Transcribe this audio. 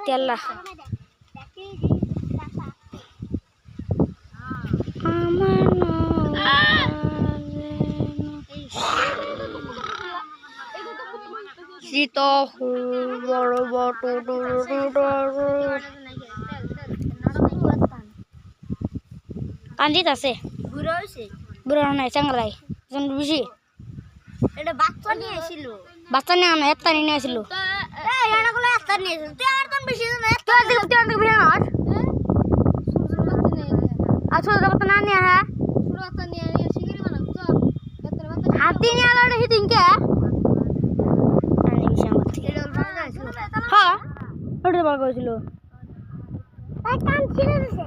তেলা Sito কান্দিত আছে বুড়া হইছে বুড়া নাই চাংলাই জন বুঝি এটা বাচ্চা নিয়ে আসিল বাচ্চা নিয়ে না একটা নিয়ে আসিল এই এনা গুলো একটা নিয়ে আসিল তুই আর কোন বেশি না একটা দিল তুই আনতে বিনা আর ছোট বাচ্চা না নিয়ে হ্যাঁ ছোট বাচ্চা নিয়ে শিগগিরই বানাও তো হাতি নিয়ে আলো দেখি তিনকে হ্যাঁ ওটা বল কইছিল তাই কান ছিঁড়ে দিছে